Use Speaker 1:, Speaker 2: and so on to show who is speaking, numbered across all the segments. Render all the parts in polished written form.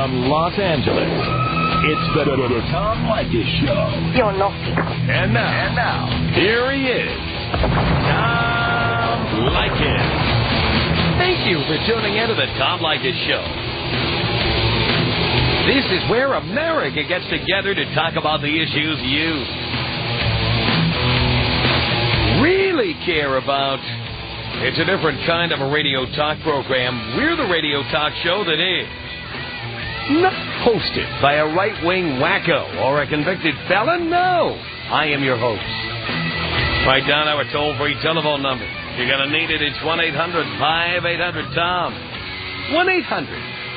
Speaker 1: from Los Angeles, it's the Tom Leykis Show.
Speaker 2: You're naughty.
Speaker 1: And now, here he is, Tom Leykis.
Speaker 3: Thank you for tuning in to the Tom Leykis Show. This is where America gets together to talk about the issues you really care about. It's a different kind of a radio talk program. We're the radio talk show that is not hosted by a right-wing wacko or a convicted felon. No, I am your host. Write down our toll-free telephone number. You're going to need it. It's 1-800-5800-TOM.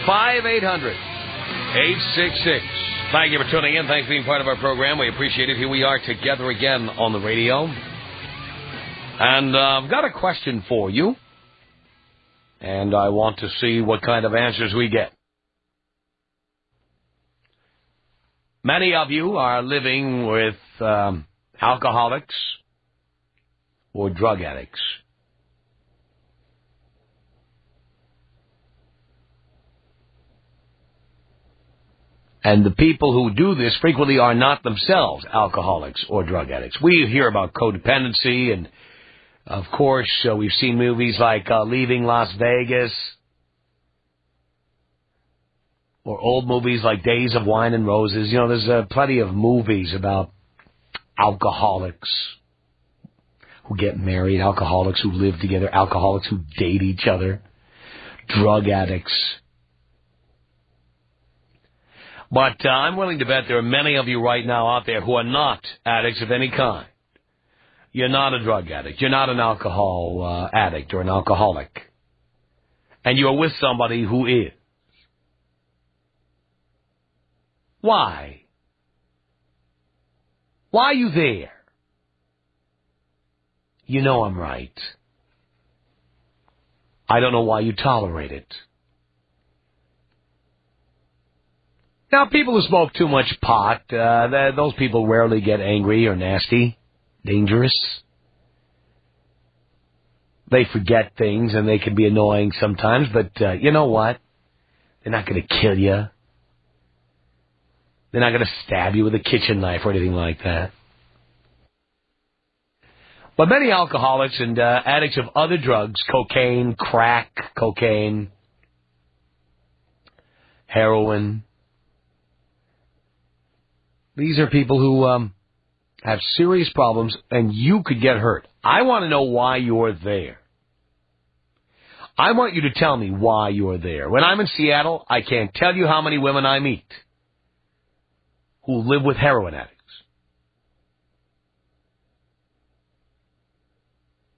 Speaker 3: 1-800-5800-866. Thank you for tuning in. Thanks for being part of our program. We appreciate it. Here we are together again on the radio. And I've got a question for you. And I want to see what kind of answers we get. Many of you are living with alcoholics or drug addicts. And the people who do this frequently are not themselves alcoholics or drug addicts. We hear about codependency, and, of course, we've seen movies like Leaving Las Vegas, or old movies like Days of Wine and Roses. You know, there's plenty of movies about alcoholics who get married, alcoholics who live together, alcoholics who date each other, drug addicts. But I'm willing to bet there are many of you right now out there who are not addicts of any kind. You're not a drug addict. You're not an alcohol addict or an alcoholic. And you're with somebody who is. Why? Why are you there? You know I'm right. I don't know why you tolerate it. Now, people who smoke too much pot, those people rarely get angry or nasty, dangerous. They forget things, and they can be annoying sometimes, but you know what? They're not going to kill you. They're not going to stab you with a kitchen knife or anything like that. But many alcoholics and addicts of other drugs, cocaine, crack, cocaine, heroin, these are people who have serious problems, and you could get hurt. I want to know why you're there. I want you to tell me why you're there. When I'm in Seattle, I can't tell you how many women I meet who live with heroin addicts.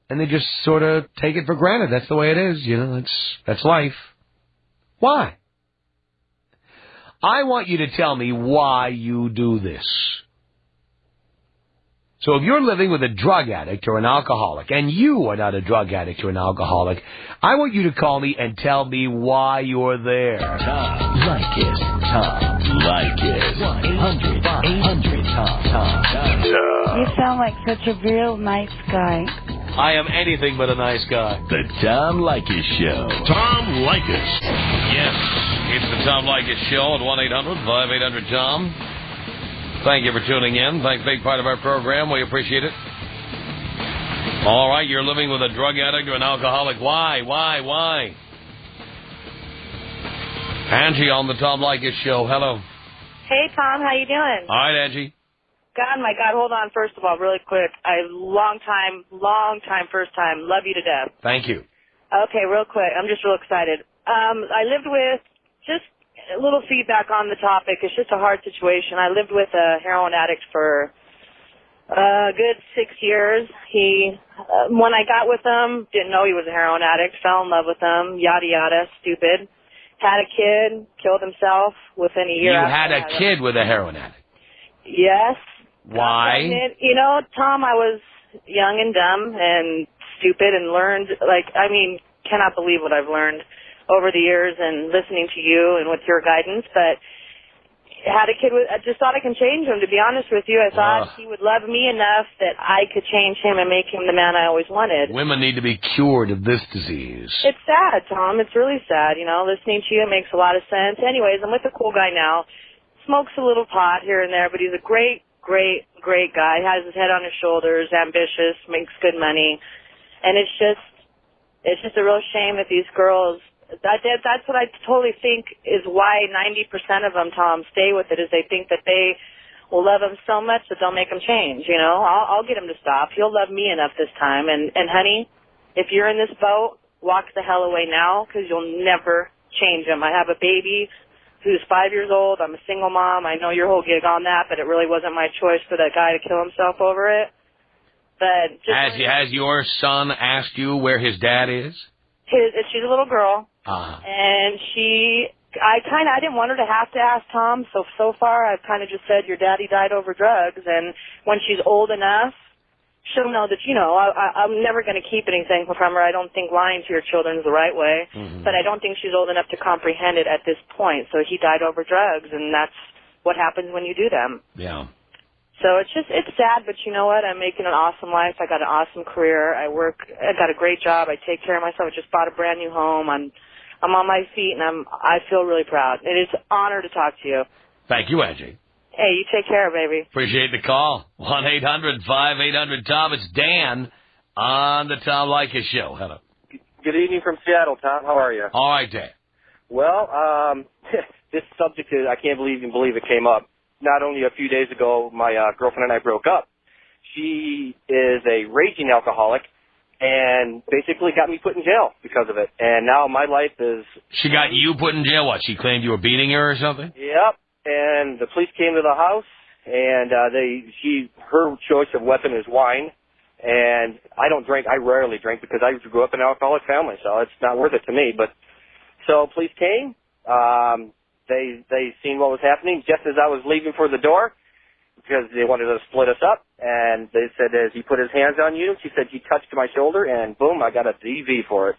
Speaker 3: And they just sort of take it for granted. That's the way it is, you know, that's life. Why? I want you to tell me why you do this. So if you're living with a drug addict or an alcoholic, and you are not a drug addict or an alcoholic, I want you to call me and tell me why you're there.
Speaker 1: Tom Leykis. Tom Leykis. 1-800-5800-TOM.
Speaker 2: You sound like such a real nice guy.
Speaker 3: I am anything but a nice guy.
Speaker 1: The Tom Leykis Show. Tom Leykis.
Speaker 3: Yes, it's the Tom Leykis Show at 1-800-5800-TOM. Thank you for tuning in. Thanks for being part of our program. We appreciate it. All right, you're living with a drug addict or an alcoholic. Why? Angie on the Tom Leykis Show. Hello.
Speaker 4: Hey, Tom. How you doing?
Speaker 3: All right, Angie.
Speaker 4: God, my God. Hold on. First of all, really quick. Long time, first time. Love you to death.
Speaker 3: Thank you.
Speaker 4: Okay, real quick. I'm just real excited. I lived with, just a little feedback on the topic. It's just a hard situation. I lived with a heroin addict for a good 6 years. When I got with him, didn't know he was a heroin addict, fell in love with him, yada, yada, stupid. Had a kid, killed himself within a year.
Speaker 3: You had a kid with a heroin addict?
Speaker 4: Yes.
Speaker 3: Why?
Speaker 4: You know, Tom, I was young and dumb and stupid and learned, cannot believe what I've learned over the years and listening to you and with your guidance. But had a kid with, I just thought I can change him, to be honest with you. I thought he would love me enough that I could change him and make him the man I always wanted.
Speaker 3: Women need to be cured of this disease.
Speaker 4: It's sad, Tom. It's really sad, you know. Listening to you makes a lot of sense. Anyways, I'm with a cool guy now. Smokes a little pot here and there, but he's a great guy. He has his head on his shoulders, ambitious, makes good money. And it's just a real shame that these girls, that's what I totally think is why 90% of them, Tom, stay with it, is they think that they will love him so much that they'll make him change, you know. I'll get him to stop. He'll love me enough this time. And honey, if you're in this boat, walk the hell away now, because you'll never change him. I have a baby who's 5 years old. I'm a single mom. I know your whole gig on that, but it really wasn't my choice for that guy to kill himself over it. But
Speaker 3: has your son asked you where his dad is?
Speaker 4: She's a little girl, and I didn't want her to have to ask Tom, so far I've kind of just said your daddy died over drugs, and when she's old enough, she'll know that, you know, I'm never going to keep anything from her. I don't think lying to your children is the right way, but I don't think she's old enough to comprehend it at this point. So he died over drugs, and that's what happens when you do them.
Speaker 3: Yeah.
Speaker 4: So it's sad, but you know what? I'm making an awesome life. I got an awesome career. I got a great job. I take care of myself. I just bought a brand new home. I'm on my feet, and I feel really proud. It is an honor to talk to you.
Speaker 3: Thank you, Angie.
Speaker 4: Hey, you take care, baby.
Speaker 3: Appreciate the call. 1-800-5800-TOM. It's Dan on the Tom Leykis Show. Hello.
Speaker 5: Good evening from Seattle, Tom. How are you?
Speaker 3: All right, Dan.
Speaker 5: Well, this subject is, I can't believe it came up. Not only a few days ago, my girlfriend and I broke up. She is a raging alcoholic and basically got me put in jail because of it. And now my life is...
Speaker 3: She got you put in jail? What, she claimed you were beating her or something?
Speaker 5: Yep. And the police came to the house, and her choice of weapon is wine. And I don't drink. I rarely drink because I grew up in an alcoholic family, so it's not worth it to me. But so police came. They seen what was happening just as I was leaving for the door because they wanted to split us up. And they said, as he put his hands on you, she said, he touched my shoulder, and boom, I got a DV for it.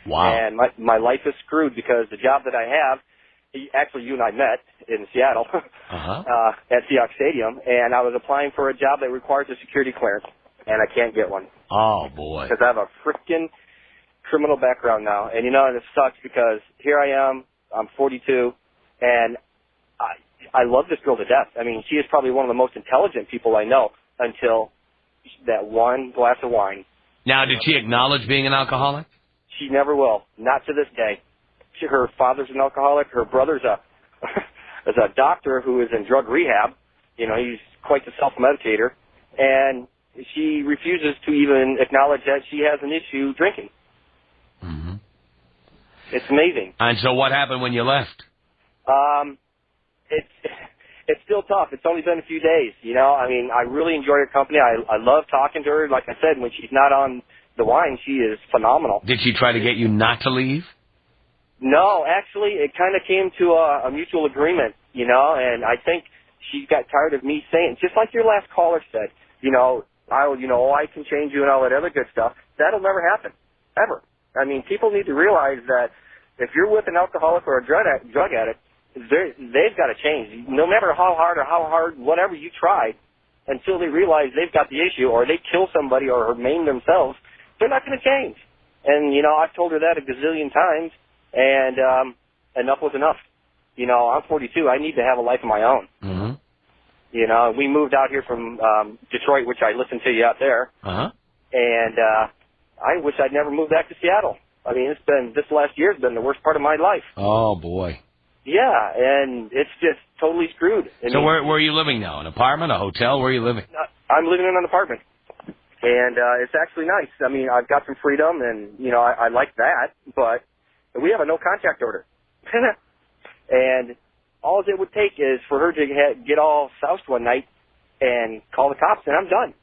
Speaker 3: Wow.
Speaker 5: And my life is screwed because the job that I have, actually you and I met in Seattle at Seahawks Stadium, and I was applying for a job that requires a security clearance, and I can't get one.
Speaker 3: Oh, boy.
Speaker 5: Because I have a freaking criminal background now. And, you know, and it sucks because here I am, I'm 42, and I love this girl to death. I mean, she is probably one of the most intelligent people I know until that one glass of wine.
Speaker 3: Now, did she acknowledge being an alcoholic?
Speaker 5: She never will. Not to this day. Her father's an alcoholic. Her brother's is a doctor who is in drug rehab. You know, he's quite the self-medicator. And she refuses to even acknowledge that she has an issue drinking.
Speaker 3: Mm-hmm.
Speaker 5: It's amazing.
Speaker 3: And so what happened when you left?
Speaker 5: It's still tough. It's only been a few days, you know. I mean, I really enjoy her company. I love talking to her. Like I said, when she's not on the wine, she is phenomenal.
Speaker 3: Did she try to get you not to leave?
Speaker 5: No, actually, it kind of came to a mutual agreement, you know, and I think she got tired of me saying, just like your last caller said, I can change you and all that other good stuff. That'll never happen, ever. I mean, people need to realize that if you're with an alcoholic or a drug addict, they've got to change. No matter how hard, whatever you try, until they realize they've got the issue or they kill somebody or maim themselves, they're not going to change. And, you know, I've told her that a gazillion times, and enough was enough. You know, I'm 42. I need to have a life of my own.
Speaker 3: Mm-hmm.
Speaker 5: You know, we moved out here from Detroit, which I listened to you out there.
Speaker 3: Uh-huh.
Speaker 5: And I wish I'd never moved back to Seattle. I mean, this last year has been the worst part of my life.
Speaker 3: Oh, boy.
Speaker 5: Yeah, and it's just totally screwed.
Speaker 3: So where are you living now? An apartment, a hotel? Where are you living?
Speaker 5: I'm living in an apartment. And it's actually nice. I mean, I've got some freedom, and, you know, I like that. But we have a no-contact order. And all it would take is for her to get all soused one night and call the cops, and I'm done.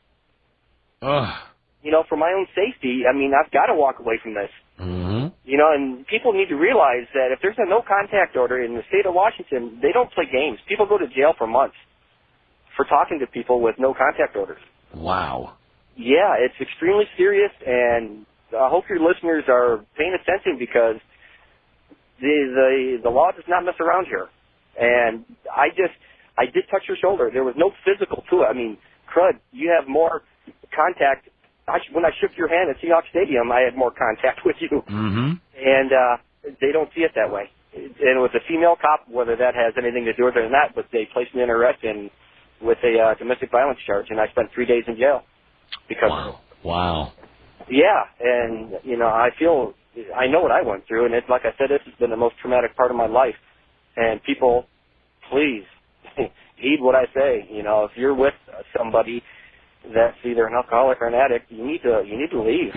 Speaker 3: Ugh.
Speaker 5: You know, for my own safety, I mean, I've got to walk away from this.
Speaker 3: Mm-hmm.
Speaker 5: You know, and people need to realize that if there's a no-contact order in the state of Washington, they don't play games. People go to jail for months for talking to people with no-contact orders.
Speaker 3: Wow.
Speaker 5: Yeah, it's extremely serious, and I hope your listeners are paying attention because the law does not mess around here. And I did touch your shoulder. There was no physical to it. I mean, crud, you have more contact. When I shook your hand at Seahawks Stadium, I had more contact with you.
Speaker 3: Mm-hmm.
Speaker 5: And they don't see it that way. And with a female cop, whether that has anything to do with it or not, but they placed me in arrest and with a domestic violence charge, and I spent 3 days in jail. Because
Speaker 3: Wow.
Speaker 5: Yeah, and, you know, I know what I went through, and it's like I said, this has been the most traumatic part of my life. And people, please, heed what I say. You know, if you're with somebody that's either an alcoholic or an addict, you need to leave.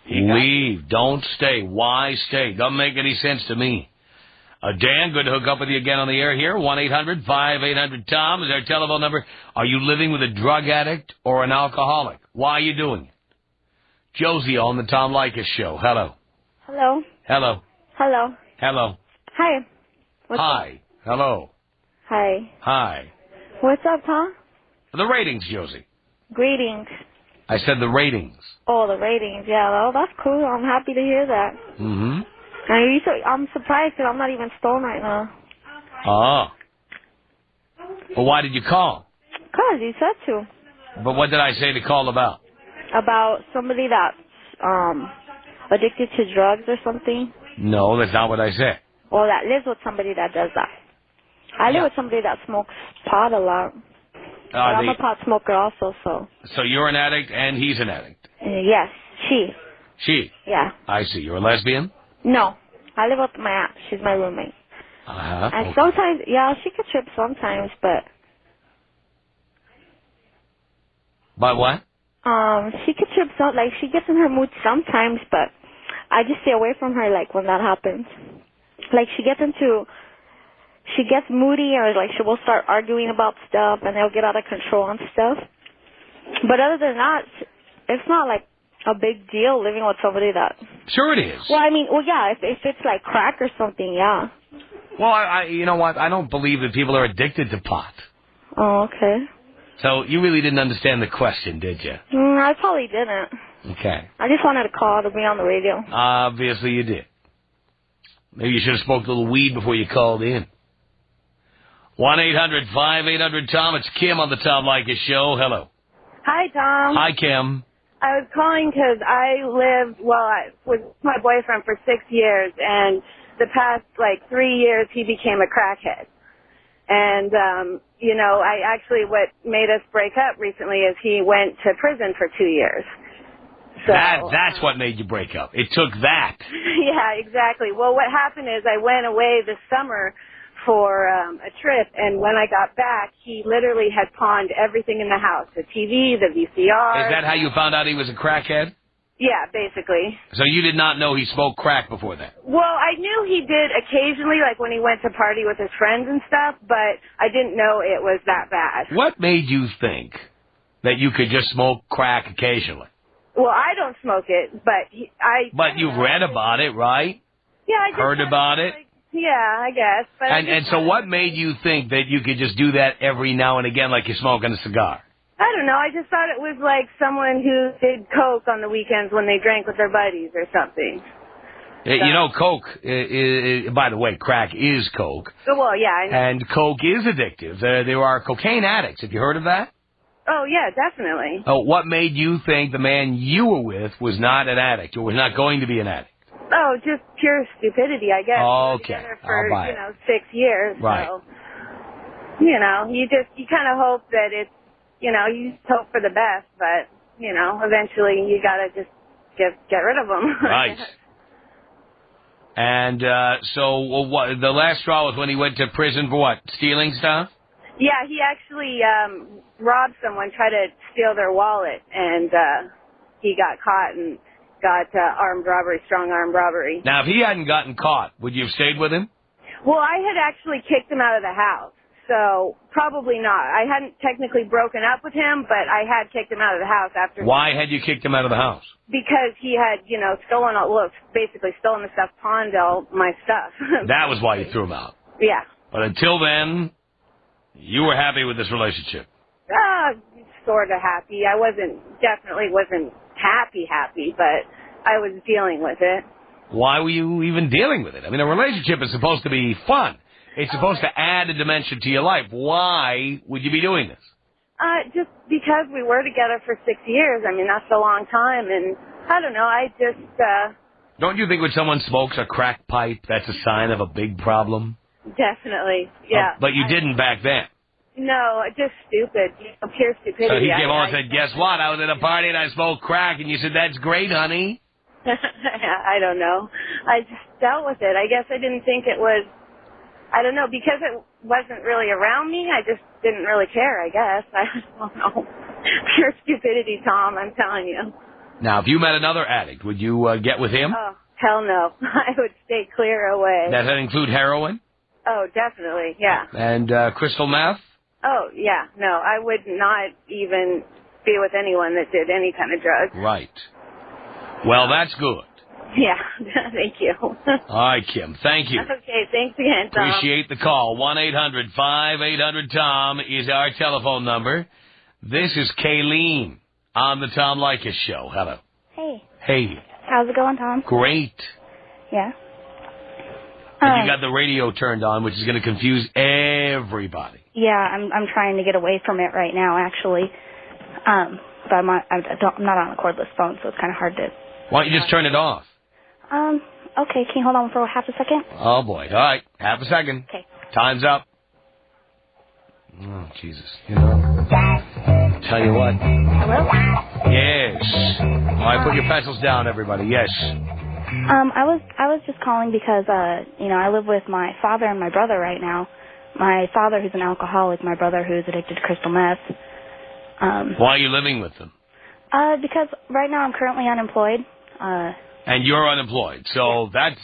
Speaker 3: Leave. Don't stay. Why stay? Doesn't make any sense to me. Dan, good to hook up with you again on the air here. 1-800-5800-TOM is our telephone number. Are you living with a drug addict or an alcoholic? Why are you doing it? Josie on the Tom Leykis Show. Hello.
Speaker 6: Hello.
Speaker 3: Hello.
Speaker 6: Hello.
Speaker 3: Hello.
Speaker 6: Hi.
Speaker 3: Hi.
Speaker 6: Up?
Speaker 3: Hello.
Speaker 6: Hi.
Speaker 3: Hi.
Speaker 6: What's up, Tom?
Speaker 3: The ratings, Josie.
Speaker 6: Greetings.
Speaker 3: I said the ratings.
Speaker 6: Oh, the ratings. Yeah, well, that's cool. I'm happy to hear that.
Speaker 3: Mm-hmm.
Speaker 6: I'm surprised because I'm not even stoned right now.
Speaker 3: Oh. Well, why did you call?
Speaker 6: Because you said to.
Speaker 3: But what did I say to call about?
Speaker 6: About somebody that's addicted to drugs or something.
Speaker 3: No, that's not what I said.
Speaker 6: Or that lives with somebody that does that. I live with somebody that smokes pot a lot. But I'm a pot smoker also, so.
Speaker 3: So you're an addict and he's an addict?
Speaker 6: Yes, she.
Speaker 3: She?
Speaker 6: Yeah.
Speaker 3: I see. You're a lesbian?
Speaker 6: No. I live with my aunt. She's my roommate.
Speaker 3: Uh-huh.
Speaker 6: And sometimes, yeah, she could trip sometimes, but.
Speaker 3: But what?
Speaker 6: She could trip like she gets in her mood sometimes, but I just stay away from her, like, when that happens. Like, she gets moody, or, like, she will start arguing about stuff, and they'll get out of control and stuff. But other than that, it's not, like, a big deal living with somebody that...
Speaker 3: Sure it is.
Speaker 6: Well, I mean, yeah, if it's, like, crack or something, yeah.
Speaker 3: Well, I you know what? I don't believe that people are addicted to pot.
Speaker 6: Oh, okay.
Speaker 3: So you really didn't understand the question, did you?
Speaker 6: I probably didn't.
Speaker 3: Okay.
Speaker 6: I just wanted to call to be on the radio.
Speaker 3: Obviously you did. Maybe you should have smoked a little weed before you called in. 1-800-5800-TOM. It's Kim on the Tom Leykis Show. Hello.
Speaker 4: Hi, Tom.
Speaker 3: Hi, Kim.
Speaker 4: I was calling because I was with my boyfriend for 6 years, and the past, 3 years, he became a crackhead. And, what made us break up recently is he went to prison for 2 years. So,
Speaker 3: that's what made you break up. It took that.
Speaker 4: Yeah, exactly. Well, what happened is I went away this summer for a trip, and when I got back, he literally had pawned everything in the house, the TV, the VCR.
Speaker 3: Is that how you found out he was a crackhead?
Speaker 4: Yeah, basically.
Speaker 3: So you did not know he smoked crack before that?
Speaker 4: Well, I knew he did occasionally, like when he went to party with his friends and stuff, but I didn't know it was that bad.
Speaker 3: What made you think that you could just smoke crack occasionally?
Speaker 4: Well, I don't smoke it, but
Speaker 3: But you've read about it, right?
Speaker 4: Yeah, I just
Speaker 3: heard about it.
Speaker 4: Yeah, I guess. But
Speaker 3: and so what made you think that you could just do that every now and again, like you're smoking a cigar?
Speaker 4: I don't know. I just thought it was like someone who did coke on the weekends when they drank with their buddies or something.
Speaker 3: You know, coke, by the way, crack is coke.
Speaker 4: Well, yeah, I know.
Speaker 3: And coke is addictive. There are cocaine addicts. Have you heard of that?
Speaker 4: Oh, yeah, definitely.
Speaker 3: Oh, what made you think the man you were with was not an addict or was not going to be an addict?
Speaker 4: Oh, just pure stupidity, I guess.
Speaker 3: Okay.
Speaker 4: For,
Speaker 3: I'll buy it.
Speaker 4: 6 years.
Speaker 3: Right.
Speaker 4: So, you kind of hope that it's, you just hope for the best, but, eventually you got to just get rid of them.
Speaker 3: Right. And so what? The last straw was when he went to prison for what? Stealing stuff?
Speaker 4: Yeah, he actually robbed someone, tried to steal their wallet, and he got caught and got armed robbery, strong armed robbery.
Speaker 3: Now, if he hadn't gotten caught, would you have stayed with him?
Speaker 4: Well, I had actually kicked him out of the house, so probably not. I hadn't technically broken up with him, but I had kicked him out of the house after.
Speaker 3: Why had you kicked him out of the house?
Speaker 4: Because he had, basically stolen the stuff, pawned all my stuff.
Speaker 3: That was why you threw him out.
Speaker 4: Yeah.
Speaker 3: But until then, you were happy with this relationship?
Speaker 4: Sort of happy. I definitely wasn't happy, but I was dealing with it.
Speaker 3: Why were you even dealing with it? I mean, a relationship is supposed to be fun. It's supposed to add a dimension to your life. Why would you be doing this?
Speaker 4: Just because we were together for 6 years. I mean, that's a long time, and I don't know, I just,
Speaker 3: Don't you think when someone smokes a crack pipe, that's a sign of a big problem?
Speaker 4: Definitely, yeah.
Speaker 3: But you didn't back then.
Speaker 4: No, just stupid. Pure stupidity.
Speaker 3: So he came on and said, guess what? I was at a party and I smoked crack, and you said, that's great, honey.
Speaker 4: I don't know. I just dealt with it. I guess I didn't think it was, I don't know, because it wasn't really around me, I just didn't really care, I guess. I don't know. Pure stupidity, Tom, I'm telling you.
Speaker 3: Now, if you met another addict, would you get with him?
Speaker 4: Oh, hell no. I would stay clear away.
Speaker 3: Does that include heroin?
Speaker 4: Oh, definitely, yeah.
Speaker 3: And crystal meth?
Speaker 4: Oh, yeah, no, I would not even be with anyone that did any kind of drugs.
Speaker 3: Right. Well, that's good.
Speaker 4: Yeah, thank you.
Speaker 3: All right, Kim, thank you.
Speaker 4: Okay, thanks again, Tom.
Speaker 3: Appreciate the call. 1-800-5800-TOM is our telephone number. This is Kayleen on the Tom Leykis Show. Hello.
Speaker 7: Hey.
Speaker 3: Hey.
Speaker 7: How's it going, Tom?
Speaker 3: Great.
Speaker 7: Yeah.
Speaker 3: And you got the radio turned on, which is going to confuse everybody.
Speaker 7: Yeah, I'm trying to get away from it right now, actually. But I'm not on a cordless phone, so it's kind of hard to...
Speaker 3: Why don't you just turn it off?
Speaker 7: Okay, can you hold on for half a second?
Speaker 3: Oh, boy. All right, half a second.
Speaker 7: Okay.
Speaker 3: Time's up. Oh, Jesus. You know, tell you what.
Speaker 7: Hello?
Speaker 3: Yes. All right, put your pencils down, everybody. Yes.
Speaker 7: I was just calling because, I live with my father and my brother right now. My father, who's an alcoholic, my brother, who's addicted to crystal meth.
Speaker 3: Why are you living with them?
Speaker 7: Because right now I'm currently unemployed.
Speaker 3: And you're unemployed, so that's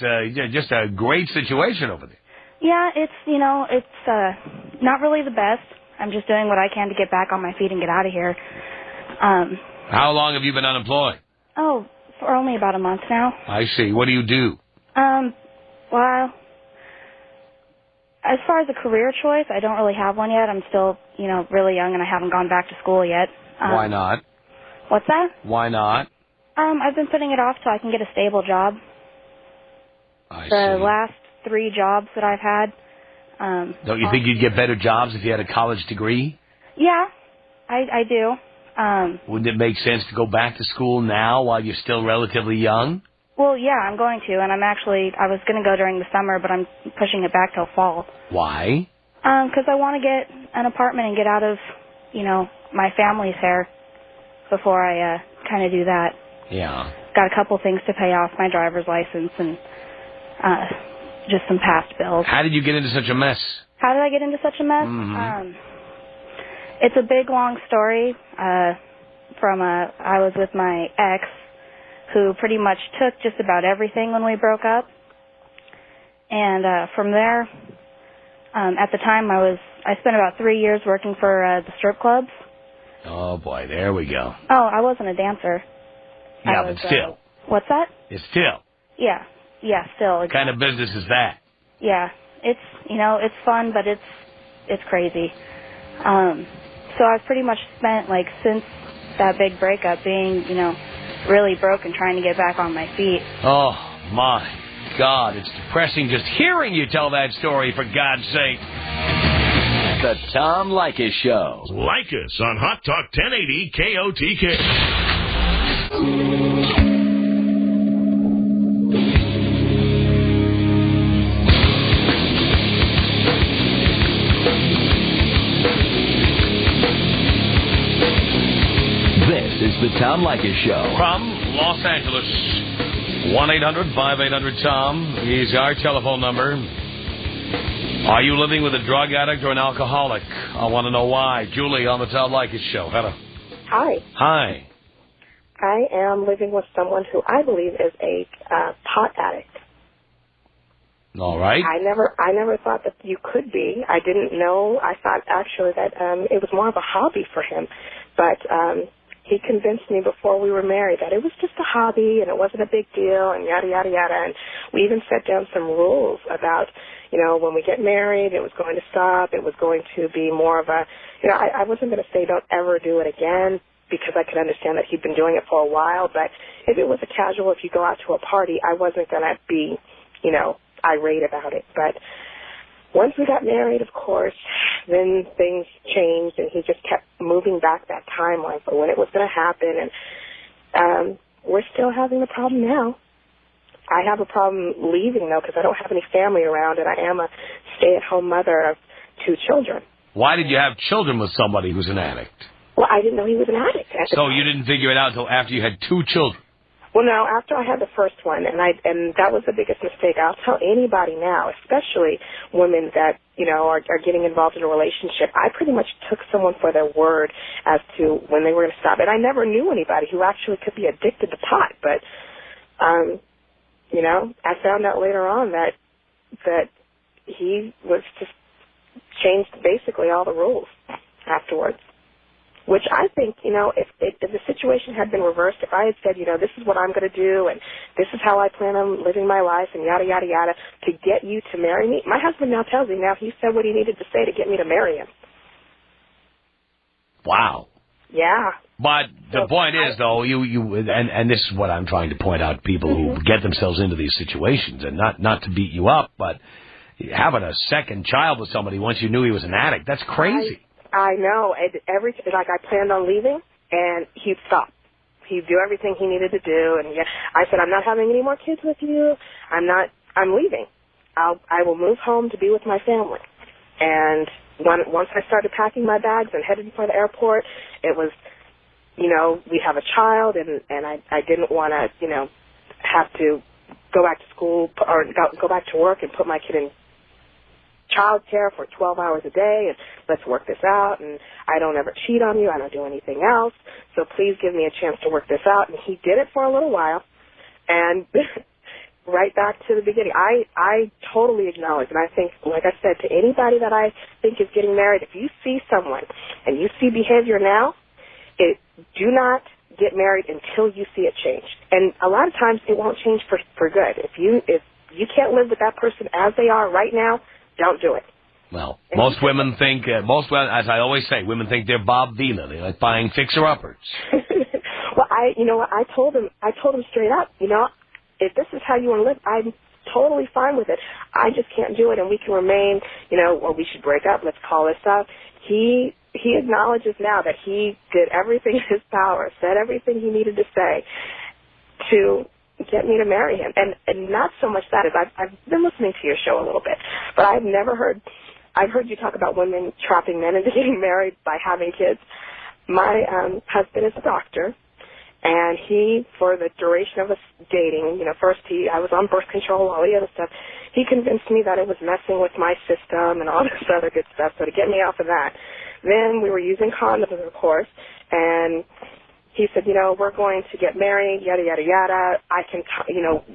Speaker 3: just a great situation over there.
Speaker 7: Yeah, it's not really the best. I'm just doing what I can to get back on my feet and get out of here.
Speaker 3: How long have you been unemployed?
Speaker 7: Oh, for only about a month now.
Speaker 3: I see. What do you do?
Speaker 7: Well, as far as a career choice, I don't really have one yet. I'm still, really young and I haven't gone back to school yet.
Speaker 3: Why not?
Speaker 7: What's that?
Speaker 3: Why not?
Speaker 7: I've been putting it off till I can get a stable job.
Speaker 3: I see.
Speaker 7: The last 3 jobs that I've had.
Speaker 3: Don't you think you'd get better jobs if you had a college degree?
Speaker 7: Yeah, I do.
Speaker 3: Wouldn't it make sense to go back to school now while you're still relatively young?
Speaker 7: Well, yeah, I'm going to, and I was going to go during the summer, but I'm pushing it back till fall.
Speaker 3: Why?
Speaker 7: Because I want to get an apartment and get out of, my family's hair before I kind of do that.
Speaker 3: Yeah.
Speaker 7: Got a couple things to pay off, my driver's license and just some past bills.
Speaker 3: How did you get into such a mess?
Speaker 7: How did I get into such a mess?
Speaker 3: Mm-hmm.
Speaker 7: It's a big, long story. I was with my ex, who pretty much took just about everything when we broke up. And from there, at the time, I spent about 3 years working for the strip clubs.
Speaker 3: Oh, boy, there we go.
Speaker 7: Oh, I wasn't a dancer.
Speaker 3: Yeah, but still.
Speaker 7: What's that?
Speaker 3: It's still.
Speaker 7: Yeah, still.
Speaker 3: What kind of business is that?
Speaker 7: Yeah, it's it's fun, but it's crazy. So I've pretty much spent since that big breakup being really broke and trying to get back on my feet.
Speaker 3: Oh my God, it's depressing just hearing you tell that story. For God's sake.
Speaker 1: The Tom Leykis Show.
Speaker 8: Like us on Hot Talk 1080 KOTK.
Speaker 1: The Tom Leykis Show.
Speaker 3: From Los Angeles, 1-800-5800-TOM is our telephone number. Are you living with a drug addict or an alcoholic? I want to know why. Julie on the Tom Leykis Show. Hello.
Speaker 9: Hi.
Speaker 3: Hi.
Speaker 9: I am living with someone who I believe is a pot addict.
Speaker 3: All right.
Speaker 9: I never thought that you could be. I didn't know. I thought actually that it was more of a hobby for him. But he convinced me before we were married that it was just a hobby and it wasn't a big deal and yada, yada, yada. And we even set down some rules about, when we get married, it was going to stop. It was going to be more of a, I wasn't going to say don't ever do it again because I could understand that he'd been doing it for a while. But if it was a casual, if you go out to a party, I wasn't going to be, irate about it. But once we got married, of course, then things changed, and he just kept moving back that timeline for when it was going to happen, and we're still having the problem now. I have a problem leaving, though, because I don't have any family around, and I am a stay-at-home mother of 2 children.
Speaker 3: Why did you have children with somebody who's an addict?
Speaker 9: Well, I didn't know he was an addict.
Speaker 3: So you didn't figure it out until after you had 2 children?
Speaker 9: Well, no, after I had the first one, and that was the biggest mistake. I'll tell anybody now, especially women that, are getting involved in a relationship. I pretty much took someone for their word as to when they were going to stop. And I never knew anybody who actually could be addicted to pot. But, I found out later on that he was just changed basically all the rules afterwards. Which I think, if the situation had been reversed, if I had said, this is what I'm going to do and this is how I plan on living my life and yada, yada, yada, to get you to marry me, my husband now tells me now he said what he needed to say to get me to marry him.
Speaker 3: Wow.
Speaker 9: Yeah.
Speaker 3: But the point is, though, and this is what I'm trying to point out, people who get themselves into these situations, and not to beat you up, but having a second child with somebody once you knew he was an addict, that's crazy.
Speaker 9: I know. Like I planned on leaving, and he'd stop. He'd do everything he needed to do, and I said, I'm not having any more kids with you. I'm leaving. I will move home to be with my family. And once I started packing my bags and headed for the airport, it was, we have a child, and I didn't want to, have to go back to school or go back to work and put my kid in child care for 12 hours a day, and let's work this out, and I don't ever cheat on you, I don't do anything else, so please give me a chance to work this out. And he did it for a little while, and right back to the beginning, I totally acknowledge, and I think, like I said, to anybody that I think is getting married, if you see someone and you see behavior now, do not get married until you see it change. And a lot of times it won't change for good. If you can't live with that person as they are right now, don't do it.
Speaker 3: Well, most women think, as I always say, women think they're Bob Vila. They like buying fixer-uppers.
Speaker 9: Well, I told him straight up, if this is how you want to live, I'm totally fine with it. I just can't do it, and we can remain, or we should break up, let's call this up. He acknowledges now that he did everything in his power, said everything he needed to say to get me to marry him. And not so much that is I've been listening to your show a little bit, but I've heard you talk about women trapping men into getting married by having kids. My husband is a doctor, and he, for the duration of us dating, first I was on birth control, all the other stuff, he convinced me that it was messing with my system and all this other good stuff, so to get me off of that. Then we were using condoms, of course, and he said, we're going to get married, yada, yada, yada. I can,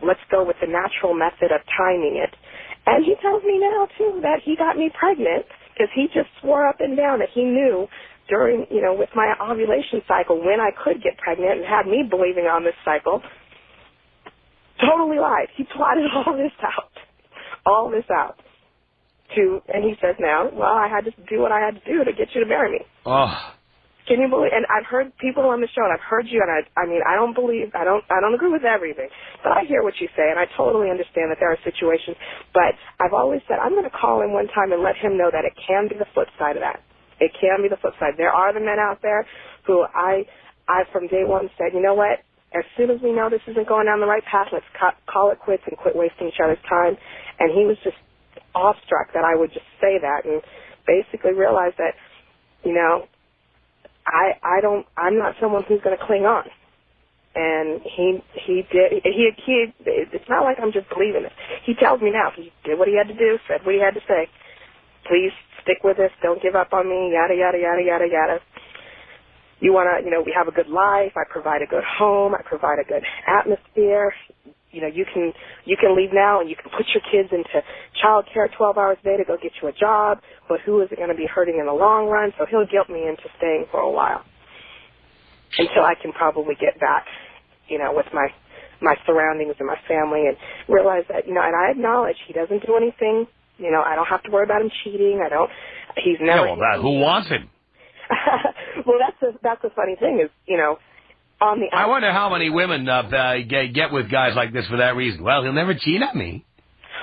Speaker 9: let's go with the natural method of timing it. And he tells me now, too, that he got me pregnant because he just swore up and down that he knew during, with my ovulation cycle when I could get pregnant and had me believing on this cycle. Totally lied. He plotted all this out. And he says now, well, I had to do what I had to do to get you to marry me.
Speaker 3: Oh.
Speaker 9: Can you believe? And I've heard people on the show, and I've heard you, and I don't agree with everything, but I hear what you say, and I totally understand that there are situations. But I've always said I'm going to call him one time and let him know that it can be the flip side of that. It can be the flip side. There are the men out there who I from day one said, you know what? As soon as we know this isn't going down the right path, let's call it quits and quit wasting each other's time. And he was just awestruck that I would just say that, and basically realized that, I'm not someone who's going to cling on. And he did, it's not like I'm just believing it. He tells me now, he did what he had to do, said what he had to say. Please stick with this, don't give up on me, yada, yada, yada, yada, yada. You want to, we have a good life, I provide a good home, I provide a good atmosphere. You can leave now and you can put your kids into child care 12 hours a day to go get you a job, but who is it going to be hurting in the long run? So he'll guilt me into staying for a while until I can probably get back, with my surroundings and my family, and realize that, and I acknowledge he doesn't do anything, I don't have to worry about him cheating. He's never.
Speaker 3: Yeah, well, who wants him?
Speaker 9: Well, that's the funny thing is, on the.
Speaker 3: I wonder how many women get with guys like this for that reason. Well, he'll never cheat on me.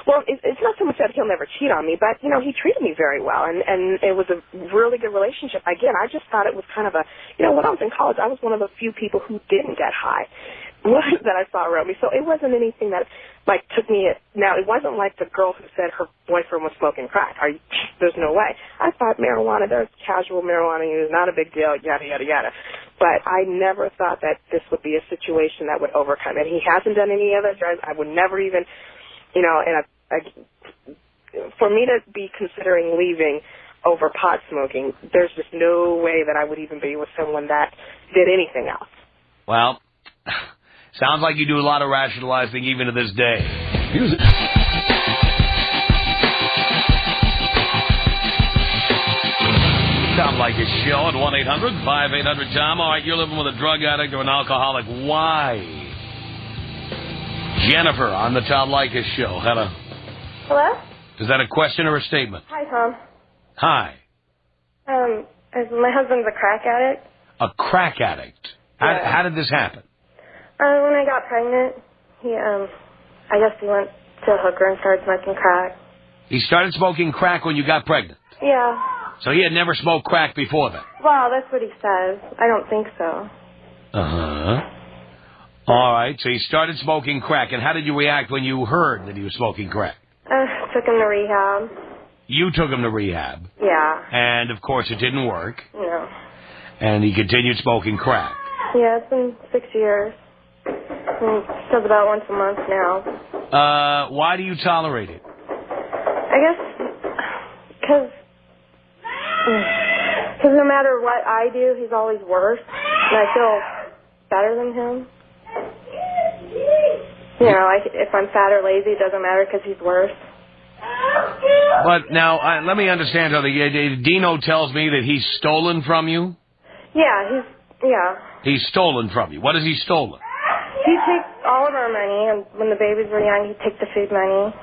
Speaker 9: Well, it's not so much that he'll never cheat on me, but, you know, he treated me very well, and it was a really good relationship. Again, I just thought it was kind of a, you know, when I was in college, I was one of the few people who didn't get high that I saw around me. So it wasn't anything that, like, took me, now, it wasn't like the girl who said her boyfriend was smoking crack. There's no way. I thought marijuana, there's casual marijuana use, not a big deal, yada, yada, yada. But I never thought that this would be a situation that would overcome it. He hasn't done any other drugs. I would never even, you know, and for me to be considering leaving over pot smoking, there's just no way that I would even be with someone that did anything else.
Speaker 3: Well, sounds like you do a lot of rationalizing even to this day. Music. Tom Leykis Show at 1-800-5800-TOM. All right, you're living with a drug addict or an alcoholic. Why? Jennifer on the Tom Leykis Show. Hello.
Speaker 10: Hello?
Speaker 3: Is that a question or a statement?
Speaker 10: Hi, Tom.
Speaker 3: Hi.
Speaker 10: My husband's a crack addict.
Speaker 3: A crack addict?
Speaker 10: Yeah.
Speaker 3: How did this happen?
Speaker 10: When I got pregnant, I guess he went to a hooker and started smoking crack.
Speaker 3: He started smoking crack when you got pregnant?
Speaker 10: Yeah.
Speaker 3: So he had never smoked crack before that?
Speaker 10: Well, that's what he says. I don't think so.
Speaker 3: Uh-huh. All right, so he started smoking crack. And how did you react when you heard that he was smoking crack?
Speaker 10: Took him to rehab.
Speaker 3: You took him to rehab?
Speaker 10: Yeah.
Speaker 3: And, of course, it didn't work.
Speaker 10: No.
Speaker 3: And he continued smoking crack?
Speaker 10: Yeah, it's been 6 years. And he does about once a month now.
Speaker 3: Why do you tolerate it?
Speaker 10: I guess because no matter what I do, he's always worse. And I feel better than him. You know, if I'm fat or lazy, it doesn't matter because he's worse.
Speaker 3: But now, let me understand something. Dino tells me that he's stolen from you?
Speaker 10: Yeah,
Speaker 3: He's stolen from you. What has he stolen?
Speaker 10: He takes all of our money, and when the babies were young, he'd take the food money.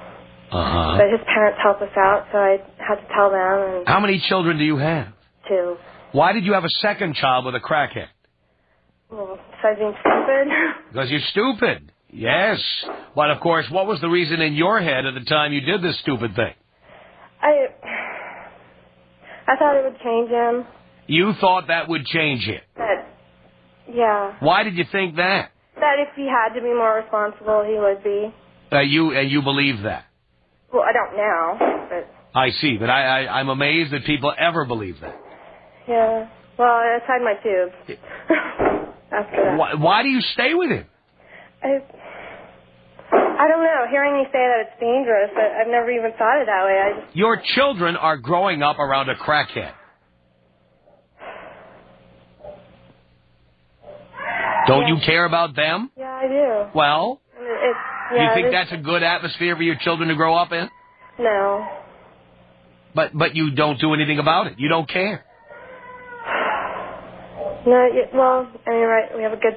Speaker 3: Uh-huh.
Speaker 10: But his parents help us out, so I had to tell them. And
Speaker 3: how many children do you have?
Speaker 10: 2.
Speaker 3: Why did you have a second child with a crackhead?
Speaker 10: Well, besides being stupid.
Speaker 3: Because you're stupid. Yes. But, of course, what was the reason in your head at the time you did this stupid thing?
Speaker 10: I thought it would change him.
Speaker 3: You thought that would change him?
Speaker 10: Yeah.
Speaker 3: Why did you think that?
Speaker 10: That if he had to be more responsible, he would be.
Speaker 3: You believe that?
Speaker 10: Well, I don't now, but...
Speaker 3: I see, but I'm amazed that people ever believe that.
Speaker 10: Yeah. Well, I tied my tubes after that.
Speaker 3: Why do you stay with him?
Speaker 10: I don't know. Hearing you say that it's dangerous, I've never even thought it that way.
Speaker 3: Your children are growing up around a crackhead. Don't you care about them?
Speaker 10: Yeah, I do.
Speaker 3: Well,
Speaker 10: yeah,
Speaker 3: you think that's a good atmosphere for your children to grow up in?
Speaker 10: No.
Speaker 3: But you don't do anything about it. You don't care.
Speaker 10: No, well, I mean, right, we have a good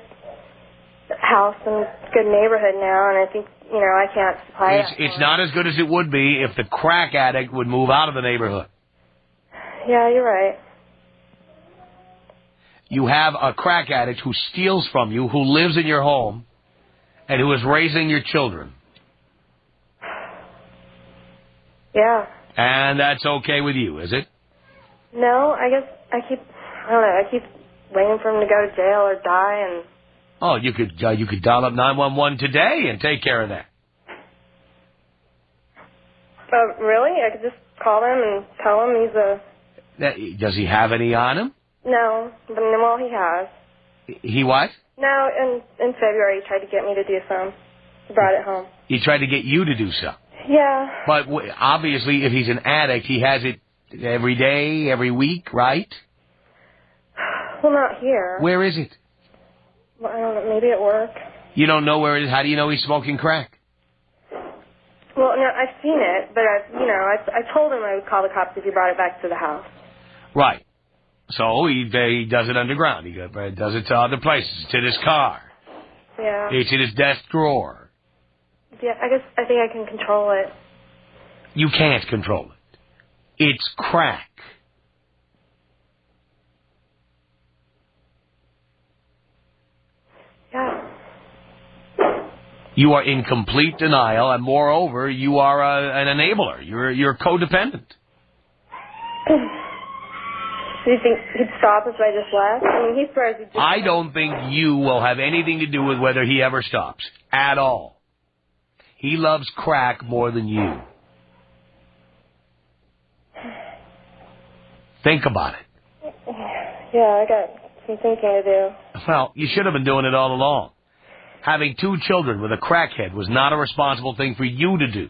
Speaker 10: house and good neighborhood now, and I think, you know, I can't supply it.
Speaker 3: It's not as good as it would be if the crack addict would move out of the neighborhood.
Speaker 10: Yeah, you're right.
Speaker 3: You have a crack addict who steals from you, who lives in your home, and who is raising your children.
Speaker 10: Yeah.
Speaker 3: And that's okay with you, is it?
Speaker 10: No, I guess I keep waiting for him to go to jail or die, and...
Speaker 3: Oh, you could dial up 911 today and take care of that.
Speaker 10: Really? I could just call him and tell him he's a...
Speaker 3: Does he have any on him?
Speaker 10: No, but well, he has.
Speaker 3: He what?
Speaker 10: No, in February he tried to get me to do some. He brought it home.
Speaker 3: He tried to get you to do so.
Speaker 10: Yeah.
Speaker 3: But obviously, if he's an addict, he has it every day, every week, right?
Speaker 10: Well, not here.
Speaker 3: Where is it?
Speaker 10: Well, I don't know. Maybe at work.
Speaker 3: You don't know where it is? How do you know he's smoking crack?
Speaker 10: Well, no, I've seen it, but I told him I would call the cops if he brought it back to the house.
Speaker 3: Right. So he does it underground. He does it to other places. It's in his car.
Speaker 10: Yeah.
Speaker 3: It's in his desk drawer.
Speaker 10: Yeah, I think I can control it.
Speaker 3: You can't control it. It's crack.
Speaker 10: Yeah.
Speaker 3: You are in complete denial, and moreover, you are an enabler. You're codependent.
Speaker 10: Do you think he'd stop if I just left? I mean, he swears he'd just...
Speaker 3: I don't think you will have anything to do with whether he ever stops. At all. He loves crack more than you. Think about it.
Speaker 10: Yeah, I got some thinking to do.
Speaker 3: Well, you should have been doing it all along. Having 2 children with a crackhead was not a responsible thing for you to do.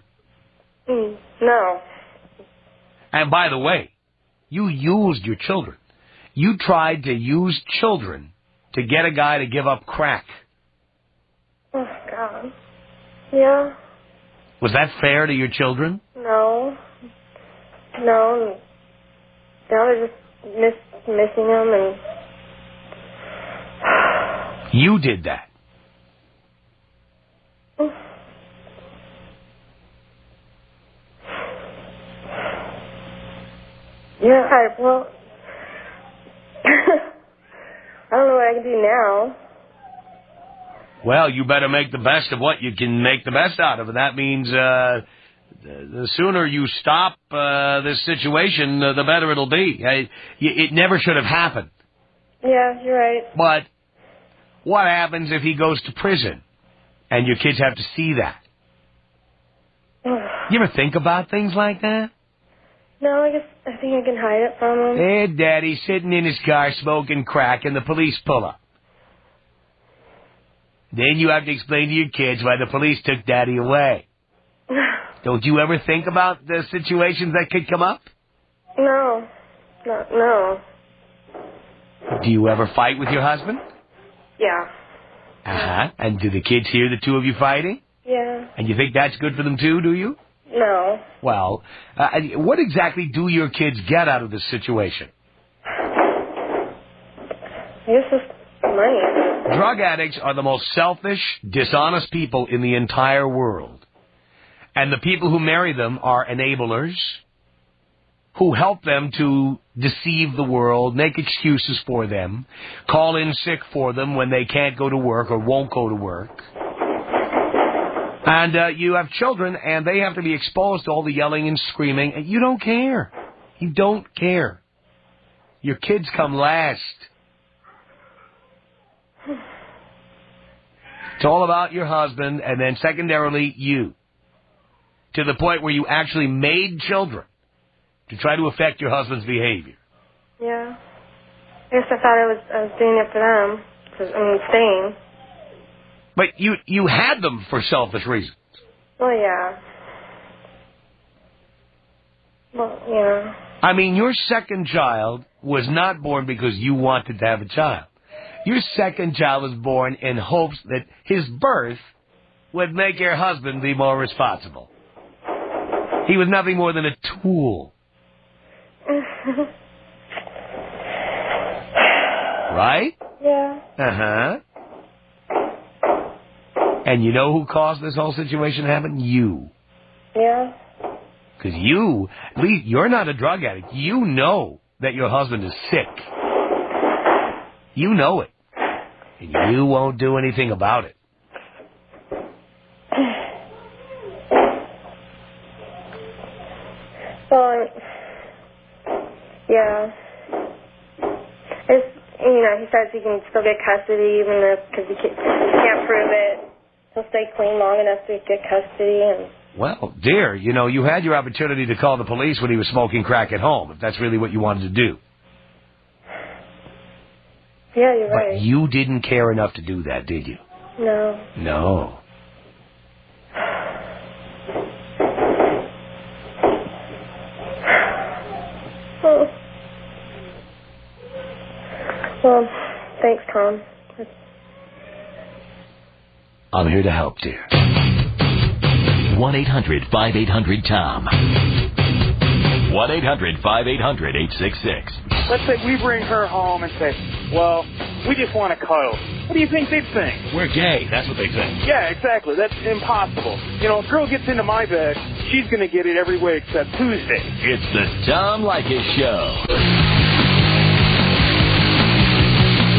Speaker 10: No.
Speaker 3: And by the way, you used your children. You tried to use children to get a guy to give up crack.
Speaker 10: Oh, God. Yeah.
Speaker 3: Was that fair to your children?
Speaker 10: No. No. Now they're just missing him and...
Speaker 3: You did that.
Speaker 10: Yeah, well... I don't know what I can do now.
Speaker 3: Well, you better make the best of what you can make the best out of, and that means the sooner you stop this situation, the better it'll be. It never should have happened.
Speaker 10: Yeah, you're right.
Speaker 3: But what happens if he goes to prison and your kids have to see that? You ever think about things like that?
Speaker 10: No, I think I can hide it from him.
Speaker 3: Hey, Daddy's sitting in his car smoking crack and the police pull up. Then you have to explain to your kids why the police took Daddy away. Don't you ever think about the situations that could come up?
Speaker 10: No. No.
Speaker 3: Do you ever fight with your husband?
Speaker 10: Yeah.
Speaker 3: Uh-huh. And do the kids hear the 2 of you fighting?
Speaker 10: Yeah.
Speaker 3: And you think that's good for them too, do you?
Speaker 10: No.
Speaker 3: Well, what exactly do your kids get out of this situation?
Speaker 10: I guess just money.
Speaker 3: Drug addicts are the most selfish, dishonest people in the entire world. And the people who marry them are enablers who help them to deceive the world, make excuses for them, call in sick for them when they can't go to work or won't go to work. And you have children, and they have to be exposed to all the yelling and screaming, and you don't care. You don't care. Your kids come last. It's all about your husband, and then secondarily, you. To the point where you actually made children to try to affect your husband's behavior.
Speaker 10: Yeah. I guess I thought I was doing it for them. Staying.
Speaker 3: But you had them for selfish reasons.
Speaker 10: Well, yeah. Well, yeah.
Speaker 3: I mean, your second child was not born because you wanted to have a child. Your second child was born in hopes that his birth would make your husband be more responsible. He was nothing more than a tool. Right?
Speaker 10: Yeah.
Speaker 3: Uh-huh. And you know who caused this whole situation to happen? You.
Speaker 10: Yeah.
Speaker 3: Because you're not a drug addict. You know that your husband is sick. You know it. And you won't do anything about it.
Speaker 10: Well, yeah. He says he can still get custody even because he can't prove it. He'll stay clean long enough to get custody. And
Speaker 3: well, dear, you had your opportunity to call the police when he was smoking crack at home, if that's really what you wanted to do.
Speaker 10: Yeah, you're right.
Speaker 3: But you didn't care enough to do that, did you?
Speaker 10: No.
Speaker 3: No.
Speaker 10: Well, thanks, Tom.
Speaker 3: I'm here to help, dear.
Speaker 1: 1-800-5800-TOM. 1-800-5800-866.
Speaker 11: Let's say we bring her home and say, well, we just want to cuddle. What do you think they'd think?
Speaker 3: We're gay. That's what they think.
Speaker 11: Yeah, exactly. That's impossible. If a girl gets into my bed, she's going to get it every way except Tuesday.
Speaker 1: It's the Tom Leykis Show.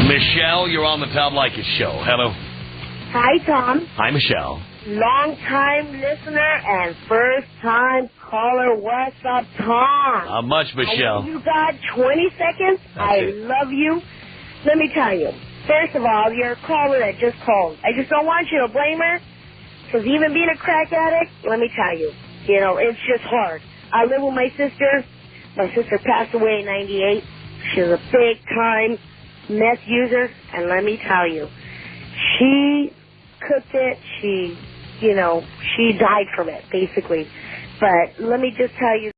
Speaker 3: Michelle, you're on the Tom Leykis Show. Hello.
Speaker 12: Hi, Tom.
Speaker 3: Hi, Michelle.
Speaker 12: long-time listener and first-time caller. What's up, Tom?
Speaker 3: How much, Michelle?
Speaker 12: You got 20 seconds? I love you. Let me tell you. First of all, you're a caller that just called. I just don't want you to blame her, because even being a crack addict, let me tell you, it's just hard. I live with my sister. My sister passed away in 98. She was a big-time meth user, and let me tell you, she cooked it. She died from it, basically. But let me just tell you,